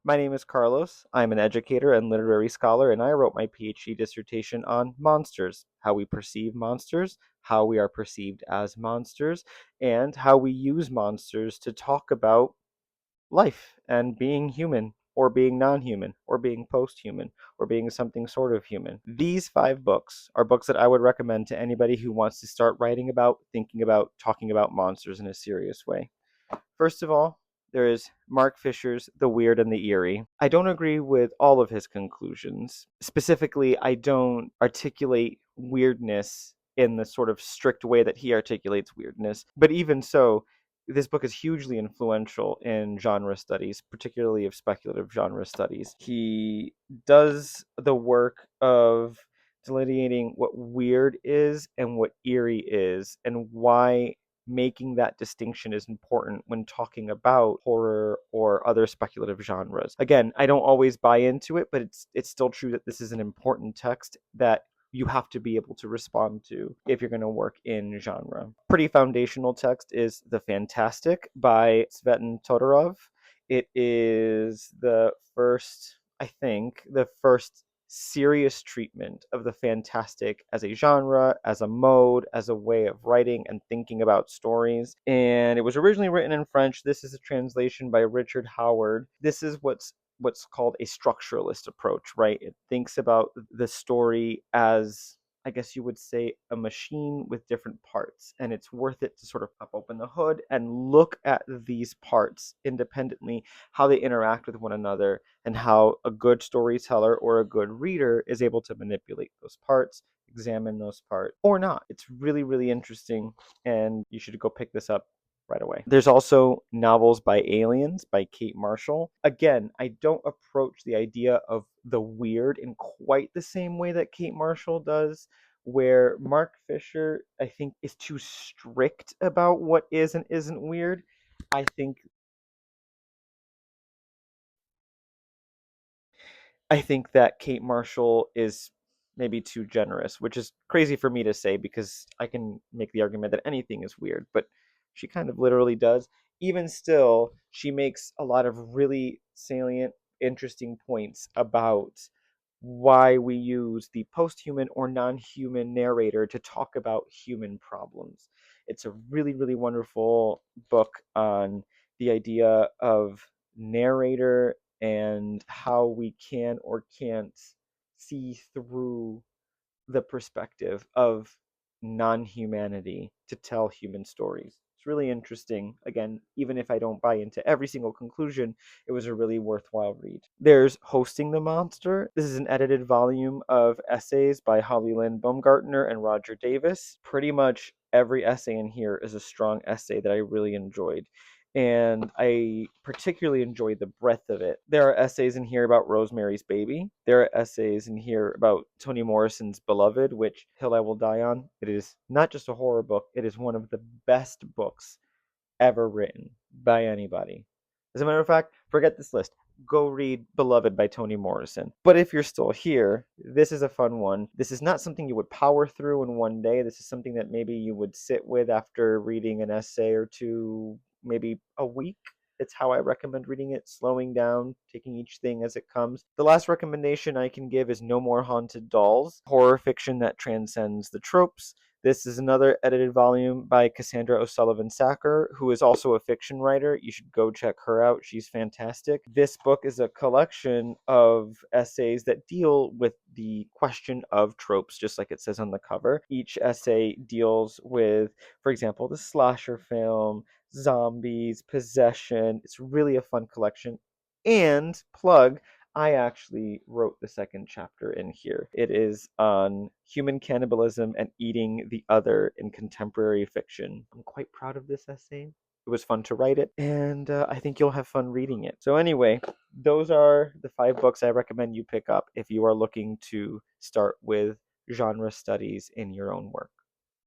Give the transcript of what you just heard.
My name is Carlos. I'm an educator and literary scholar, and I wrote my PhD dissertation on monsters, how we perceive monsters, how we are perceived as monsters, and how we use monsters to talk about life and being human, or being non-human, or being post-human, or being something sort of human. These 5 books are books that I would recommend to anybody who wants to start writing about, thinking about, talking about monsters in a serious way. First of all, there is Mark Fisher's The Weird and the Eerie. I don't agree with all of his conclusions. Specifically, I don't articulate weirdness in the sort of strict way that he articulates weirdness. But even so, this book is hugely influential in genre studies, particularly of speculative genre studies. He does the work of delineating what weird is and what eerie is, and why making that distinction is important when talking about horror or other speculative genres. Again, I don't always buy into it, but it's still true that this is an important text that you have to be able to respond to if you're going to work in genre. Pretty foundational text is The Fantastic by Tzvetan Todorov. It is the first serious treatment of the fantastic as a genre, as a mode, as a way of writing and thinking about stories. And it was originally written in French. This is a translation by Richard Howard. This is what's called a structuralist approach, right? It thinks about the story as, I guess you would say, a machine with different parts, and it's worth it to sort of pop open the hood and look at these parts independently, how they interact with one another, and how a good storyteller or a good reader is able to manipulate those parts, examine those parts, or not. It's really, really interesting, and you should go pick this up right away. There's also Novels by Aliens by Kate Marshall. Again, I don't approach the idea of the weird in quite the same way that Kate Marshall does, where Mark Fisher, I think, is too strict about what is and isn't weird. I think I think that Kate Marshall is maybe too generous, which is crazy for me to say because I can make the argument that anything is weird, but she kind of literally does. Even still, she makes a lot of really salient, interesting points about why we use the posthuman or non-human narrator to talk about human problems. It's a really, really wonderful book on the idea of narrator and how we can or can't see through the perspective of non-humanity to tell human stories. It's really interesting. Again, even if I don't buy into every single conclusion, it was a really worthwhile read. There's Hosting the Monster. This is an edited volume of essays by Holly Lynn Baumgartner and Roger Davis. Pretty much every essay in here is a strong essay that I really enjoyed, and I particularly enjoyed the breadth of it. There are essays in here about Rosemary's Baby. There are essays in here about Toni Morrison's Beloved, which Hill I Will Die On. It is not just a horror book, it is one of the best books ever written by anybody. As a matter of fact, forget this list. Go read Beloved by Toni Morrison. But if you're still here, this is a fun one. This is not something you would power through in one day. This is something that maybe you would sit with after reading an essay or two, maybe a week. It's how I recommend reading it, slowing down, taking each thing as it comes. The last recommendation I can give is No More Haunted Dolls, horror fiction that transcends the tropes. This is another edited volume by Cassandra O'Sullivan Sacker, who is also a fiction writer. You should go check her out. She's fantastic. This book is a collection of essays that deal with the question of tropes, just like it says on the cover. Each essay deals with, for example, the slasher film, zombies, possession. It's really a fun collection. And plug, I actually wrote the second chapter in here. It is on human cannibalism and eating the other in contemporary fiction. I'm quite proud of this essay. It was fun to write it, and I think you'll have fun reading it. So, anyway, those are the 5 books I recommend you pick up if you are looking to start with genre studies in your own work.